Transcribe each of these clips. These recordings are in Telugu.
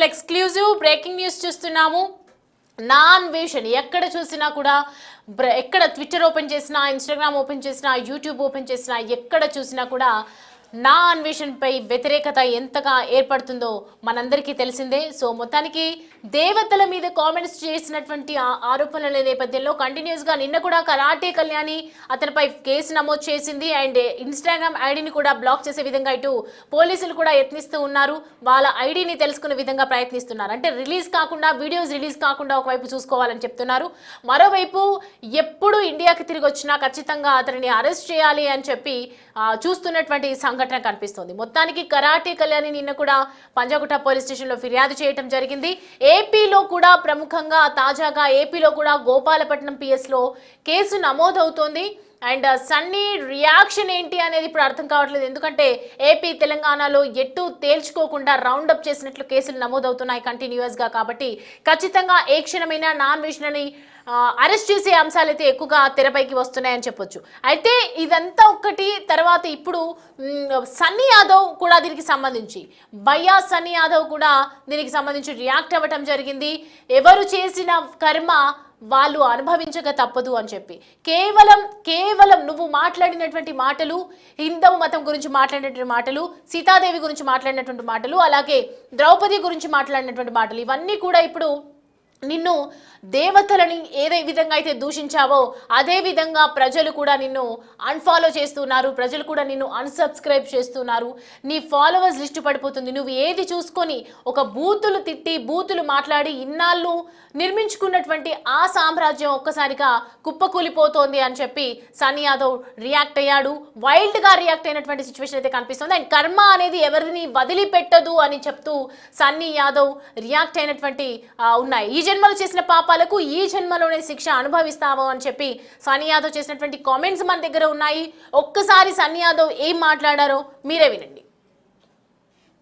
స్పెషల్ ఎక్స్క్లూజివ్ బ్రేకింగ్ న్యూస్ చూస్తున్నాము. నా అన్వేషణ ఎక్కడ చూసినా కూడా, ఎక్కడ ట్విట్టర్ ఓపెన్ చేసినా, ఇన్స్టాగ్రామ్ ఓపెన్ చేసినా, యూట్యూబ్ ఓపెన్ చేసినా, ఎక్కడ చూసినా కూడా నా అన్వేషణపై వ్యతిరేకత ఎంతగా ఏర్పడుతుందో మనందరికీ తెలిసిందే. సో మొత్తానికి దేవతల మీద కామెంట్స్ చేసినటువంటి ఆరోపణల నేపథ్యంలో కంటిన్యూస్గా నిన్న కూడా కరాటే కళ్యాణి అతనిపై కేసు నమోదు చేసింది. అండ్ ఇన్స్టాగ్రామ్ ఐడిని కూడా బ్లాక్ చేసే విధంగా ఇటు పోలీసులు కూడా యత్నిస్తూ ఉన్నారు. వాళ్ళ ఐడిని తెలుసుకునే విధంగా ప్రయత్నిస్తున్నారు. అంటే రిలీజ్ కాకుండా, వీడియోస్ రిలీజ్ కాకుండా ఒకవైపు చూసుకోవాలని చెప్తున్నారు. మరోవైపు ఎప్పుడు ఇండియాకి తిరిగి వచ్చినా ఖచ్చితంగా అతనిని అరెస్ట్ చేయాలి అని చెప్పి చూస్తున్నటువంటి సంఘటన కనిపిస్తుంది. మొత్తానికి కరాటే కళ్యాణి నిన్న కూడా పంజాగుట్ట పోలీస్ స్టేషన్లో ఫిర్యాదు చేయడం జరిగింది. ఏపీలో కూడా ప్రముఖంగా తాజాగా ఏపీలో కూడా గోపాలపట్నం పిఎస్లో కేసు నమోదవుతోంది. అండ్ సన్నీ రియాక్షన్ ఏంటి అనేది ఇప్పుడు అర్థం కావట్లేదు. ఎందుకంటే ఏపీ తెలంగాణలో ఎటు తేల్చుకోకుండా రౌండప్ చేసినట్లు కేసులు నమోదవుతున్నాయి కంటిన్యూస్గా. కాబట్టి ఖచ్చితంగా ఏ క్షణమైనా నాన్ విషనని అరెస్ట్ చేసే అంశాలు అయితే ఎక్కువగా తెరపైకి వస్తున్నాయని చెప్పొచ్చు. అయితే ఇదంతా ఒక్కటి. తర్వాత ఇప్పుడు సన్నీ యాదవ్ కూడా దీనికి సంబంధించి, భయ్యా సన్నీ యాదవ్ కూడా దీనికి సంబంధించి రియాక్ట్ అవ్వటం జరిగింది. ఎవరు చేసిన కర్మ వాళ్ళు అనుభవించక తప్పదు అని చెప్పి కేవలం నువ్వు మాట్లాడినటువంటి మాటలు, హిందూ మతం గురించి మాట్లాడినటువంటి మాటలు, సీతాదేవి గురించి మాట్లాడినటువంటి మాటలు, అలాగే ద్రౌపది గురించి మాట్లాడినటువంటి మాటలు, ఇవన్నీ కూడా ఇప్పుడు నిన్ను దేవతలని ఏదే విధంగా అయితే దూషించావో అదే విధంగా ప్రజలు కూడా నిన్ను అన్ఫాలో చేస్తున్నారు. ప్రజలు కూడా నిన్ను అన్సబ్స్క్రైబ్ చేస్తున్నారు. నీ ఫాలోవర్స్ లిస్ట్ పడిపోతుంది. నువ్వు ఏది చూసుకొని ఒక బూతులు తిట్టి, బూతులు మాట్లాడి ఇన్నాళ్ళు నిర్మించుకున్నటువంటి ఆ సామ్రాజ్యం ఒక్కసారిగా కుప్పకూలిపోతోంది అని చెప్పి సన్నీ యాదవ్ రియాక్ట్ అయ్యాడు. వైల్డ్గా రియాక్ట్ అయినటువంటి సిచ్యువేషన్ అయితే కనిపిస్తుంది. అండ్ కర్మ అనేది ఎవరిని వదిలిపెట్టదు అని చెప్తూ సన్నీ యాదవ్ రియాక్ట్ అయినటువంటి ఉన్నాయి. ఈ జన్మలో చేసిన పాపాలకు ఈ జన్మలోనే శిక్ష అనుభవిస్తాము అని చెప్పి సన్నీ యాదవ్ చేసినటువంటి కామెంట్స్ మన దగ్గర ఉన్నాయి. ఒక్కసారి సన్నీ యాదవ్ ఏం మాట్లాడారో మీరే వినండి.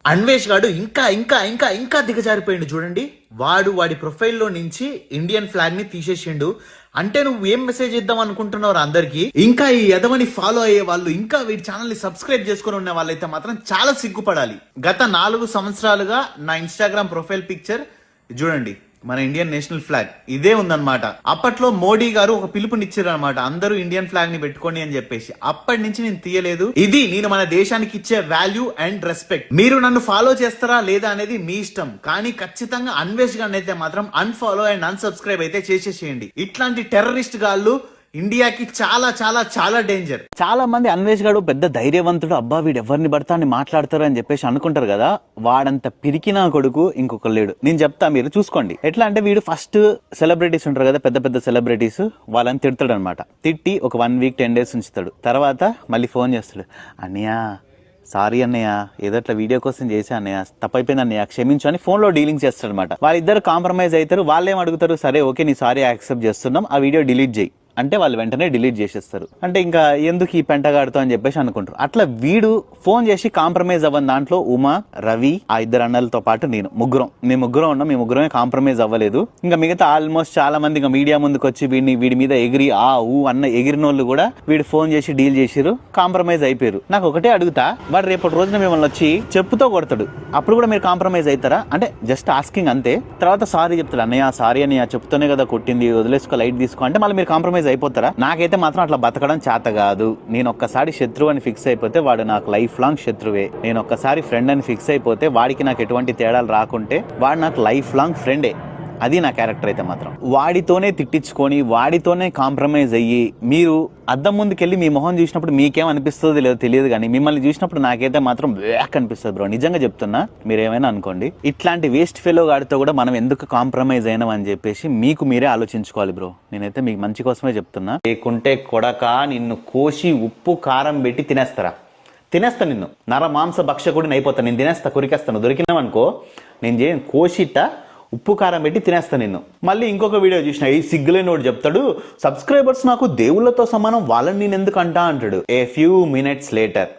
అన్వేష్ గాడు ఇంకా ఇంకా ఇంకా ఇంకా దిగజారిపోయిండు చూడండి. వాడి ప్రొఫైల్లో నుంచి ఇండియన్ ఫ్లాగ్ ని తీసేసిండు. అంటే నువ్వు ఏం మెసేజ్ ఇద్దాం అనుకుంటున్నావు అందరికి? ఇంకా ఈ ఎదవని ఫాలో అయ్యే వాళ్ళు, ఇంకా వీడి ఛానల్ ని సబ్స్క్రైబ్ చేసుకుని ఉన్న వాళ్ళైతే మాత్రం చాలా సిగ్గుపడాలి. గత 4 సంవత్సరాలుగా నా ఇన్స్టాగ్రామ్ ప్రొఫైల్ పిక్చర్ చూడండి, మన ఇండియన్ నేషనల్ ఫ్లాగ్ ఇదే ఉందన్నమాట. అప్పట్లో మోడీ గారు ఒక పిలుపునిచ్చారు అనమాట, అందరూ ఇండియన్ ఫ్లాగ్ ని పెట్టుకోండి అని చెప్పేసి. అప్పటి నుంచి నేను తీయలేదు. ఇది నేను మన దేశానికి ఇచ్చే వాల్యూ అండ్ రెస్పెక్ట్. మీరు నన్ను ఫాలో చేస్తారా లేదా అనేది మీ ఇష్టం, కానీ ఖచ్చితంగా అన్వేష్ గారిని అయితే మాత్రం అన్ఫాలో అండ్ అన్సబ్స్క్రైబ్ అయితే చేసేసేయండి. ఇట్లాంటి టెర్రరిస్ట్ గాళ్ళు ఇండియాకి చాలా చాలా చాలా డేంజర్. చాలా మంది అన్వేష్ గాడు పెద్ద ధైర్యవంతుడు, అబ్బా వీడు ఎవరిని పడతా అని మాట్లాడతారు అని చెప్పేసి అనుకుంటారు కదా. వాడంత పిరికిన కొడుకు ఇంకొక లేడు. నేను చెప్తా, మీరు చూసుకోండి. ఎట్లా అంటే వీడు ఫస్ట్ సెలబ్రిటీస్ ఉంటారు కదా, పెద్ద పెద్ద సెలబ్రిటీస్, వాళ్ళని తిడతాడు అనమాట. తిట్టి ఒక 1 వీక్ 10 డేస్ ఉంచుతాడు. తర్వాత మళ్ళీ ఫోన్ చేస్తాడు, అన్నయ్య సారీ అన్నయ్య, ఏదో అట్లా వీడియో కోసం చేసా అన్నయ్య, తప్పైపోయింది అన్నయ్య క్షమించు అని ఫోన్ లో డీలింగ్ చేస్తాడు అనమాట. వాళ్ళిద్దరు కాంప్రమైజ్ అవుతారు. వాళ్ళేం అడుగుతారు, సరే ఓకే నీ సారీ యాక్సెప్ట్ చేస్తున్నాం, ఆ వీడియో డిలీట్ చేయి అంటే వాళ్ళు వెంటనే డిలీట్ చేసేస్తారు. అంటే ఇంకా ఎందుకు ఈ పెంటగాడుతో అని చెప్పేసి అనుకుంటారు. అట్లా వీడు ఫోన్ చేసి కాంప్రమైజ్ అవ్వని దాంట్లో ఉమా, రవి, ఆ 2 అన్నలతో పాటు మేము ముగ్గురం ఉన్నాం. మీ ముగ్గురమే కాంప్రమైజ్ అవ్వలేదు. ఇంకా మిగతా ఆల్మోస్ట్ చాలా మంది ఇంకా మీడియా ముందుకు వచ్చి వీడి మీద ఎగిరి అన్న ఎగిరిన వాళ్ళు కూడా వీడు ఫోన్ చేసి డీల్ చేసిరు, కాంప్రమైజ్ అయిపోయారు. నాకు ఒకటే అడుగుతా, వాడు రేపటి రోజున మిమ్మల్ని వచ్చి చెప్పుతో కొడతాడు, అప్పుడు కూడా మీరు కాంప్రమైజ్ అవుతారా? అంటే జస్ట్ ఆస్కింగ్ అంతే. తర్వాత సారీ చెప్తాడు, అన్నయ్య సారీ అన్నయ్య చెప్తూనే కదా కొట్టింది, వదిలేసుకో లైట్ తీసుకో అంటే మళ్ళీ మీరు కాంప్రమైజ్ అయిపోతారా? నాకైతే మాత్రం అట్లా బతకడం చేత కాదు. నేను ఒక్కసారి శత్రువు అని ఫిక్స్ అయిపోతే వాడు నాకు లైఫ్ లాంగ్ శత్రువే. నేను ఒక్కసారి ఫ్రెండ్ అని ఫిక్స్ అయిపోతే వాడికి నాకు ఎటువంటి తేడాలు రాకుంటే వాడు నాకు లైఫ్ లాంగ్ ఫ్రెండే. అది నా క్యారెక్టర్ అయితే మాత్రం. వాడితోనే తిట్టించుకొని వాడితోనే కాంప్రమైజ్ అయ్యి మీరు అద్దం ముందుకెళ్ళి మీ మొహం చూసినప్పుడు మీకేం అనిపిస్తుందో లేదో తెలియదు, కానీ మిమ్మల్ని చూసినప్పుడు నాకైతే మాత్రం వేక్ అనిపిస్తుంది బ్రో. నిజంగా చెప్తున్నా, మీరేమైనా అనుకోండి. ఇట్లాంటి వేస్ట్ ఫెలో గాడితో కూడా మనం ఎందుకు కాంప్రమైజ్ అయినాం అని చెప్పేసి మీకు మీరే ఆలోచించుకోవాలి బ్రో. నేనైతే మీకు మంచి కోసమే చెప్తున్నా. లేకుంటే కొడక నిన్ను కోసి ఉప్పు కారం పెట్టి తినేస్తా నిన్ను. నర మాంస భక్షకుడిని అయిపోతా నేను. తినేస్తా, కొరికేస్తాను. దొరికినామనుకో నేను చేయను, కోసిట ఉప్పు కారం పెట్టి తినేస్తా నిన్ను. మళ్ళీ ఇంకొక వీడియో చూసిన, ఈ సిగ్గులేనోడు చెప్తాడు, సబ్స్క్రైబర్స్ నాకు దేవుళ్ళతో సమానం, వాళ్ళని నేను ఎందుకు అంటాడు. ఏ ఫ్యూ మినిట్స్ లేటర్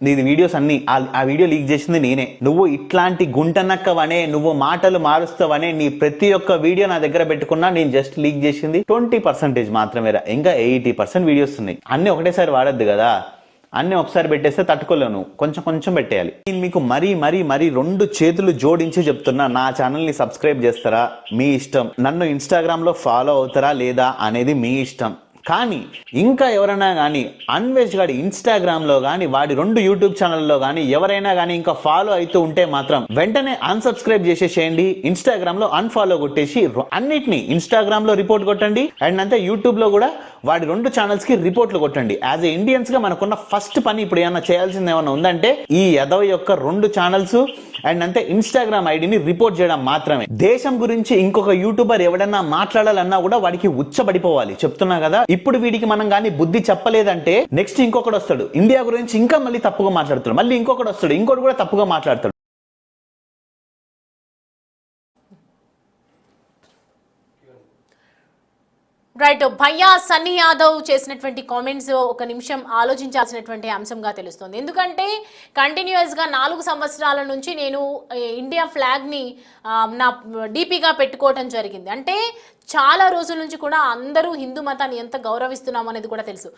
నీది వీడియోస్ అన్ని ఆ వీడియో లీక్ చేసింది నేనే. నువ్వు ఇట్లాంటి గుంటనక్కవనే, నువ్వు మాటలు మారుస్తావనే నీ ప్రతి ఒక్క వీడియో నా దగ్గర పెట్టుకున్నా. నేను జస్ట్ లీక్ చేసింది 20% మాత్రమే. ఇంకా 80% వీడియోస్ ఉన్నాయి. అన్ని ఒకటేసారి వాడద్దు కదా. అన్ని ఒకసారి పెట్టేస్తే తట్టుకోలేను, కొంచెం కొంచెం పెట్టేయాలి. నేను మీకు మరీ 2 చేతులు జోడించి చెప్తున్నా, నా ఛానల్ని సబ్స్క్రైబ్ చేస్తారా మీ ఇష్టం, నన్ను ఇన్స్టాగ్రామ్లో ఫాలో అవుతారా లేదా అనేది మీ ఇష్టం. కానీ ఇంకా ఎవరైనా కానీ అన్వేష్ గారి ఇన్స్టాగ్రామ్లో కానీ వాడి 2 యూట్యూబ్ ఛానల్లో కానీ ఎవరైనా కానీ ఇంకా ఫాలో అవుతూ ఉంటే మాత్రం వెంటనే అన్సబ్స్క్రైబ్ చేసేసేయండి, ఇన్స్టాగ్రామ్లో అన్ఫాలో కొట్టేసి అన్నిటినీ ఇన్స్టాగ్రామ్లో రిపోర్ట్ కొట్టండి అండ్ అంతే యూట్యూబ్లో కూడా వాడి 2 ఛానల్స్కి రిపోర్ట్లు కొట్టండి. యాజ్ ఏ ఇండియన్స్గా మనకున్న ఫస్ట్ పని ఇప్పుడు ఏమన్నా చేయాల్సింది ఏమన్నా ఉందంటే ఈ యదవ యొక్క 2 ఛానల్స్ అండ్ అంతే ఇన్స్టాగ్రామ్ ఐడిని రిపోర్ట్ చేయడం మాత్రమే. దేశం గురించి ఇంకొక యూట్యూబర్ ఎవడన్నా మాట్లాడాలన్నా కూడా వాడికి ఉచ్చబడిపోవాలి. చెప్తున్నా కదా, ఇప్పుడు వీడికి మనం కానీ బుద్ధి చెప్పలేదంటే నెక్స్ట్ ఇంకొకటి వస్తాడు, ఇండియా గురించి ఇంకా మళ్ళీ తప్పుగా మాట్లాడుతాడు, మళ్ళీ ఇంకొకటి వస్తాడు, ఇంకోటి కూడా తప్పుగా మాట్లాడతాడు. రైట్, భయ్యా సన్నీ యాదవ్ చేసినటువంటి కామెంట్స్ ఒక నిమిషం ఆలోచించాల్సినటువంటి అంశంగా తెలుస్తుంది. ఎందుకంటే కంటిన్యూస్గా 4 సంవత్సరాల నుంచి నేను ఇండియా ఫ్లాగ్ని నా డీపీగా పెట్టుకోవటం జరిగింది. అంటే చాలా రోజుల నుంచి కూడా అందరూ హిందూ మతాన్ని ఎంత గౌరవిస్తున్నాం అనేది కూడా తెలుసు.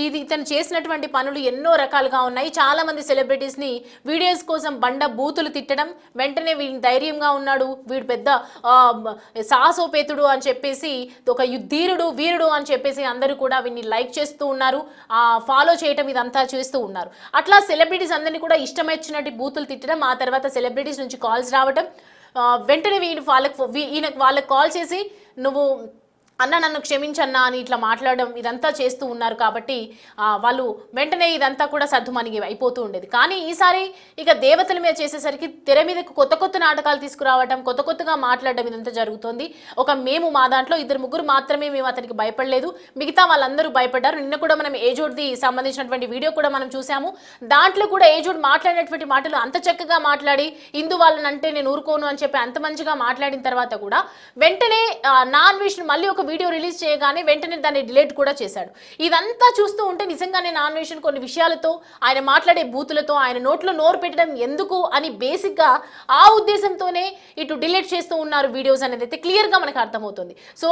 ఇది ఇతను చేసినటువంటి పనులు ఎన్నో రకాలుగా ఉన్నాయి. చాలా మంది సెలబ్రిటీస్ని వీడియోస్ కోసం బండ బూతులు తిట్టడం, వెంటనే వీడిని ధైర్యంగా ఉన్నాడు, వీడు పెద్ద సాహసోపేతుడు అని చెప్పేసి, ఒక ధీరుడు వీరుడు అని చెప్పేసి అందరూ కూడా వీడిని లైక్ చేస్తూ ఉన్నారు, ఫాలో చేయటం ఇదంతా చేస్తూ ఉన్నారు. అట్లా సెలబ్రిటీస్ అందరినీ కూడా ఇష్టమొచ్చినట్టు బూతులు తిట్టడం, ఆ తర్వాత సెలబ్రిటీస్ నుంచి కాల్స్ రావటం, వెంటనే వాళ్ళకి కాల్ చేసి నువ్వు అన్న నన్ను క్షమించన్నా అని ఇట్లా మాట్లాడడం ఇదంతా చేస్తూ ఉన్నారు. కాబట్టి వాళ్ళు వెంటనే ఇదంతా కూడా సర్దుమణిగి అయిపోతూ ఉండేది. కానీ ఈసారి ఇక దేవతల మీద చేసేసరికి తెర మీదకు కొత్త నాటకాలు తీసుకురావడం, కొత్తగా మాట్లాడడం ఇదంతా జరుగుతుంది. మేము మా దాంట్లో 2-3 మాత్రమే మేము అతనికి భయపడలేదు, మిగతా వాళ్ళందరూ భయపడ్డారు. నిన్న కూడా మనం ఏజోడ్ది సంబంధించినటువంటి వీడియో కూడా మనం చూసాము. దాంట్లో కూడా ఏజోడ్ మాట్లాడినటువంటి మాటలు అంత చక్కగా మాట్లాడి హిందూ వాళ్ళని అంటే నేను ఊరుకోను అని చెప్పి అంత మంచిగా మాట్లాడిన తర్వాత కూడా వెంటనే నాన్ వెజ్ మళ్ళీ ఒక వీడియో రిలీజ్ చేయగానే వెంటనే దాన్ని డిలీట్ కూడా చేశాడు. ఇదంతా చూస్తూ ఉంటే నిజంగానే నాన్ వెజ్ కొన్ని విషయాలతో, ఆయన మాట్లాడే బూతులతో, ఆయన నోట్లో నోరు పెట్టడం ఎందుకు అని బేసిక్గా ఆ ఉద్దేశంతోనే ఇటు డిలీట్ చేస్తూ ఉన్నారు వీడియోస్ అనేది అయితే క్లియర్గా మనకు అర్థమవుతుంది. సో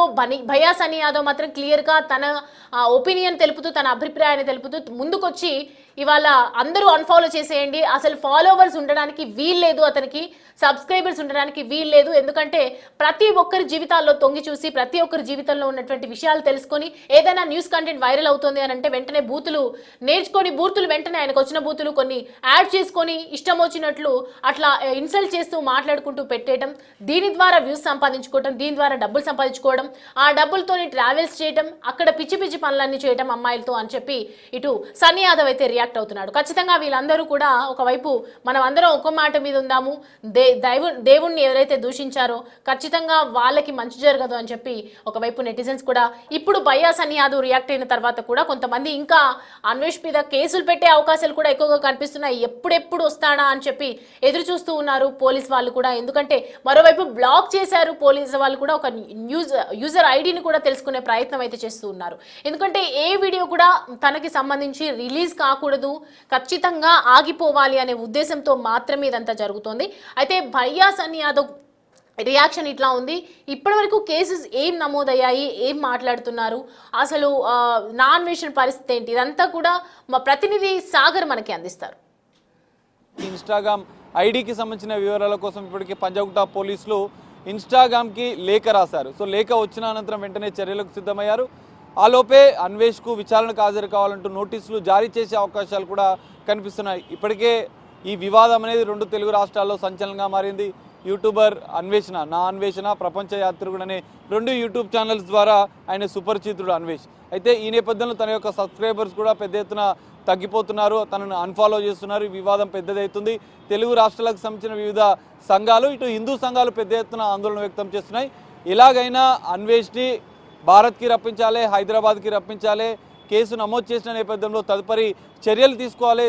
భయ్యా సన్నీ యాదవ్ మాత్రం క్లియర్గా తన ఒపీనియన్ తెలుపుతూ, తన అభిప్రాయాన్ని తెలుపుతూ ముందుకొచ్చి ఇవాళ అందరూ అన్ఫాలో చేసేయండి, అసలు ఫాలోవర్స్ ఉండడానికి వీల్లేదు, అతనికి సబ్స్క్రైబర్స్ ఉండడానికి వీల్లేదు, ఎందుకంటే ప్రతి ఒక్కరి జీవితాల్లో తొంగి చూసి ప్రతి ఒక్కరి జీవితంలో ఉన్నటువంటి విషయాలు తెలుసుకొని ఏదైనా న్యూస్ కంటెంట్ వైరల్ అవుతుంది అని అంటే వెంటనే బూతులు నేర్చుకొని బూతులు వెంటనే ఆయనకు వచ్చిన బూతులు కొన్ని యాడ్ చేసుకొని ఇష్టం వచ్చినట్లు అట్లా ఇన్సల్ట్ చేస్తూ మాట్లాడుకుంటూ పెట్టేయడం, దీని ద్వారా వ్యూస్ సంపాదించుకోవడం, దీని ద్వారా డబ్బులు సంపాదించుకోవడం, ఆ డబ్బులతోని ట్రావెల్స్ చేయడం, అక్కడ పిచ్చి పనులన్నీ చేయడం అమ్మాయిలతో అని చెప్పి ఇటు సన్నీ యాదవ్ అయితే రియాక్ట్ అవుతున్నాడు. ఖచ్చితంగా వీళ్ళందరూ కూడా ఒకవైపు మనం అందరం ఒక మాట మీద ఉందాము, దేవుణ్ణి ఎవరైతే దూషించారో ఖచ్చితంగా వాళ్ళకి మంచి జరగదు అని చెప్పి ఒకవైపు నెటిజన్స్ కూడా ఇప్పుడు భయ్యా సన్నీ యాదవ్ రియాక్ట్ అయిన తర్వాత కూడా కొంతమంది ఇంకా అన్వేష్ మీద కేసులు పెట్టే అవకాశాలు కూడా ఎక్కువగా కనిపిస్తున్నాయి. ఎప్పుడెప్పుడు వస్తాడా అని చెప్పి ఎదురు చూస్తూ ఉన్నారు పోలీస్ వాళ్ళు కూడా. ఎందుకంటే మరోవైపు బ్లాక్ చేశారు పోలీసు వాళ్ళు కూడా, ఒక యూజర్ ఐడిని కూడా తెలుసుకునే ప్రయత్నం అయితే చేస్తూ ఉన్నారు. ఎందుకంటే ఏ వీడియో కూడా తనకి సంబంధించి రిలీజ్ కాకూడదు, ఖచ్చితంగా ఆగిపోవాలి అనే ఉద్దేశంతో మాత్రమే ఇదంతా జరుగుతోంది. అయితే భయ్యా సన్నీ యాదవ్ రియాక్షన్ ఇట్లా ఉంది. ఇప్పటివరకు కేసెస్ ఏం నమోదయ్యాయి, ఏం మాట్లాడుతున్నారు, అసలు నాన్ వెషన్ పరిస్థితి ఏంటి, ఇదంతా కూడా మా ప్రతినిధి సాగర్ మనకి అందిస్తారు. ఇన్స్టాగ్రామ్ ఐడికి సంబంధించిన వివరాల కోసం ఇప్పటికే పంజాగుట్ట పోలీసులు ఇన్స్టాగ్రామ్కి లేఖ రాశారు. సో లేఖ వచ్చిన అనంతరం వెంటనే చర్యలకు సిద్ధమయ్యారు. ఆలోపే అన్వేష్కు విచారణకు హాజరు కావాలంటూ నోటీసులు జారీ చేసే అవకాశాలు కూడా కనిపిస్తున్నాయి. ఇప్పటికే ఈ వివాదం అనేది 2 తెలుగు రాష్ట్రాల్లో సంచలనంగా మారింది. యూట్యూబర్ అన్వేషణ, నా అన్వేషణ, ప్రపంచ యాత్రికుడు అనే 2 యూట్యూబ్ ఛానల్స్ ద్వారా ఆయన సుపరిచితుడు అన్వేష్. అయితే ఈ నేపథ్యంలో తన యొక్క సబ్స్క్రైబర్స్ కూడా పెద్ద ఎత్తున తగ్గిపోతున్నారు, తనను అన్ఫాలో చేస్తున్నారు. ఈ వివాదం పెద్దదవుతుంది. తెలుగు రాష్ట్రాలకు సంబంధించిన వివిధ సంఘాలు, ఇటు హిందూ సంఘాలు పెద్ద ఎత్తున ఆందోళన వ్యక్తం చేస్తున్నాయి. ఎలాగైనా అన్వేష్ని భారత్కి రప్పించాలి, హైదరాబాద్కి రప్పించాలి, కేసు నమోదు చేసిన నేపథ్యంలో తదుపరి చర్యలు తీసుకోవాలి,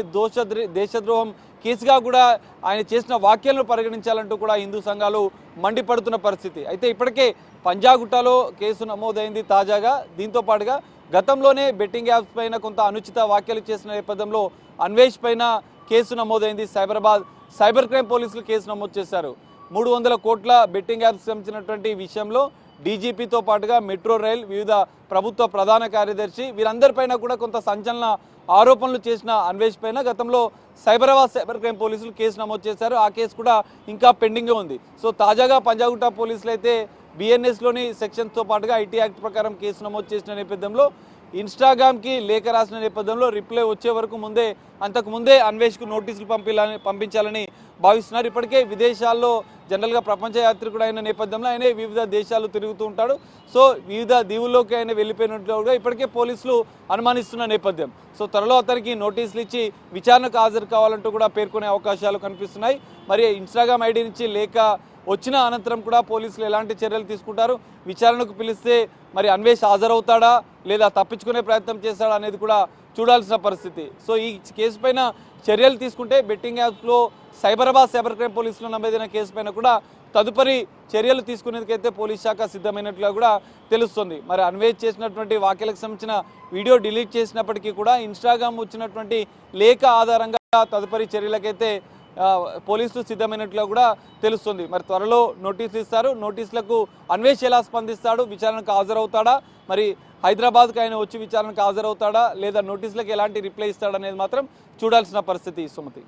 దేశద్రోహం కేసుగా కూడా ఆయన చేసిన వ్యాఖ్యలను పరిగణించాలంటూ కూడా హిందూ సంఘాలు మండిపడుతున్న పరిస్థితి. అయితే ఇప్పటికే పంజాగుట్టలో కేసు నమోదైంది తాజాగా. దీంతో పాటుగా గతంలోనే బెట్టింగ్ యాప్స్ పైన కొంత అనుచిత వ్యాఖ్యలు చేసిన నేపథ్యంలో అన్వేష్ పైన కేసు నమోదైంది. సైబరాబాద్ సైబర్ క్రైమ్ పోలీసులు కేసు నమోదు చేశారు. 300 కోట్ల బెట్టింగ్ యాప్స్ సంబంధించినటువంటి విషయంలో డీజీపీతో పాటుగా మెట్రో రైల్ వివిధ ప్రభుత్వ ప్రధాన కార్యదర్శి వీరందరిపైన కూడా కొంత సంచలన ఆరోపణలు చేసిన అన్వేష్ పైన గతంలో సైబరాబాద్ సైబర్ క్రైమ్ పోలీసులు కేసు నమోదు చేశారు. ఆ కేసు కూడా ఇంకా పెండింగ్ ఉంది. సో తాజాగా పంజాగుట్ట పోలీసులు అయితే బిఎన్ఎస్లోని సెక్షన్స్తో పాటుగా ఐటీ యాక్ట్ ప్రకారం కేసు నమోదు చేసిన నేపథ్యంలో ఇన్స్టాగ్రామ్కి లేఖ రాసిన నేపథ్యంలో రిప్లై వచ్చే వరకు అంతకుముందే అన్వేష్కు నోటీసులు పంపించాలని భావిస్తున్నారు. ఇప్పటికే విదేశాల్లో జనరల్గా ప్రపంచ యాత్రికుడు అయిన నేపథ్యంలో ఆయన వివిధ దేశాలు తిరుగుతూ ఉంటాడు. సో వివిధ దీవుల్లోకి ఆయన వెళ్ళిపోయినట్లుగా ఇప్పటికే పోలీసులు అనుమానిస్తున్న నేపథ్యం. సో త్వరలో అతనికి నోటీసులు ఇచ్చి విచారణకు హాజరు కావాలంటూ కూడా పేర్కొనే అవకాశాలు కనిపిస్తున్నాయి. మరి ఇన్స్టాగ్రామ్ ఐడి నుంచి లేఖ వచ్చిన అనంతరం కూడా పోలీసులు ఎలాంటి చర్యలు తీసుకుంటారు, విచారణకు పిలిస్తే మరి అన్వేష్ హాజరవుతాడా లేదా తప్పించుకునే ప్రయత్నం చేస్తాడా అనేది కూడా చూడాల్సిన పరిస్థితి. సో ఈ కేసు పైన చర్యలు తీసుకుంటే బెట్టింగ్ యాప్స్లో సైబరాబాద్ సైబర్ క్రైమ్ పోలీసులు నమోదైన కేసు పైన కూడా తదుపరి చర్యలు తీసుకునేందుకైతే పోలీస్ శాఖ సిద్ధమైనట్లుగా కూడా తెలుస్తుంది. మరి అన్వేష్ చేసినటువంటి వ్యాఖ్యలకు సంబంధించిన వీడియో డిలీట్ చేసినప్పటికీ కూడా ఇన్స్టాగ్రామ్ వచ్చినటువంటి లేఖ ఆధారంగా తదుపరి చర్యలకైతే పోలీసులు సిద్ధమైనట్లు కూడా తెలుస్తుంది. మరి త్వరలో నోటీసులు ఇస్తారు. నోటీసులకు అన్వేష్ ఎలా స్పందిస్తాడు, విచారణకు హాజరవుతాడా, మరి హైదరాబాద్కి ఆయన వచ్చి విచారణకు హాజరవుతాడా లేదా నోటీసులకు ఎలాంటి రిప్లై ఇస్తాడనేది మాత్రం చూడాల్సిన పరిస్థితి. సుమతి.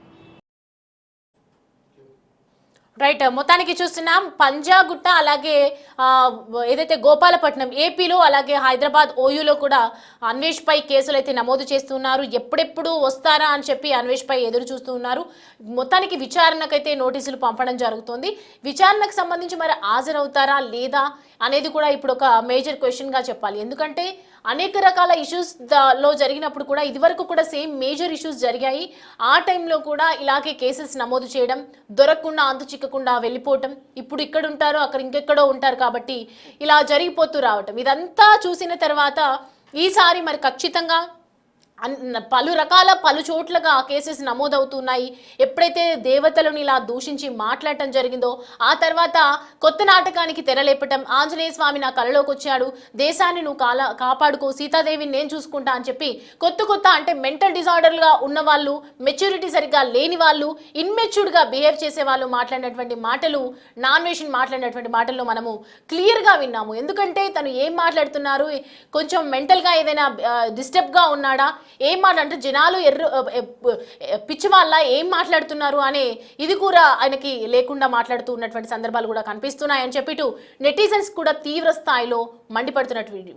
రైట్, మొత్తానికి చూస్తున్నాం పంజాగుట్ట అలాగే ఏదైతే గోపాలపట్నం ఏపీలో అలాగే హైదరాబాద్ ఓయూలో కూడా అన్వేష్ పై కేసులు అయితే నమోదు చేస్తున్నారు. ఎప్పుడెప్పుడు వస్తారా అని చెప్పి అన్వేష్ పై ఎదురు చూస్తూ ఉన్నారు. మొత్తానికి విచారణకైతే నోటీసులు పంపడం జరుగుతుంది. విచారణకు సంబంధించి మరి హాజరవుతారా లేదా అనేది కూడా ఇప్పుడు ఒక మేజర్ క్వశ్చన్గా చెప్పాలి. ఎందుకంటే అనేక రకాల ఇష్యూస్ లో జరిగినప్పుడు కూడా ఇదివరకు కూడా సేమ్ మేజర్ ఇష్యూస్ జరిగాయి. ఆ టైంలో కూడా ఇలాగే కేసెస్ నమోదు చేయడం, దొరకకుండా అంతు చిక్కకుండా వెళ్ళిపోవటం, ఇప్పుడు ఇక్కడ ఉంటారు అక్కడ ఇంకెక్కడో ఉంటారు కాబట్టి ఇలా జరిగిపోతూ రావటం, ఇదంతా చూసిన తర్వాత ఈసారి మరి ఖచ్చితంగా పలు చోట్లగా కేసెస్ నమోదవుతున్నాయి. ఎప్పుడైతే దేవతలను ఇలా దూషించి మాట్లాడటం జరిగిందో ఆ తర్వాత కొత్త నాటకానికి తెరలేపటం, ఆంజనేయ స్వామి నా కలలోకి వచ్చాడు, దేశాన్ని నువ్వు కాపాడుకో, సీతాదేవిని నేను చూసుకుంటా అని చెప్పి కొత్త అంటే మెంటల్ డిజార్డర్గా ఉన్న వాళ్ళు, మెచ్యూరిటీ సరిగ్గా లేని వాళ్ళు, ఇన్మెచ్యూర్డ్గా బిహేవ్ చేసే వాళ్ళు మాట్లాడినటువంటి మాటలు, నాన్వేషన్ మాట్లాడినటువంటి మాటల్లో మనము క్లియర్గా విన్నాము. ఎందుకంటే తను ఏం మాట్లాడుతున్నారు, కొంచెం మెంటల్గా ఏదైనా డిస్టర్బ్గా ఉన్నాడా, ఏం మాట్లాడంటే జనాలు పిచ్చి వాళ్ళ ఏం మాట్లాడుతున్నారు అనే ఇది కూడా ఆయనకి లేకుండా మాట్లాడుతూ ఉన్నటువంటి సందర్భాలు కూడా కనిపిస్తున్నాయని చెప్పి నెటిజన్స్ కూడా తీవ్ర స్థాయిలో మండిపడుతున్నటువంటి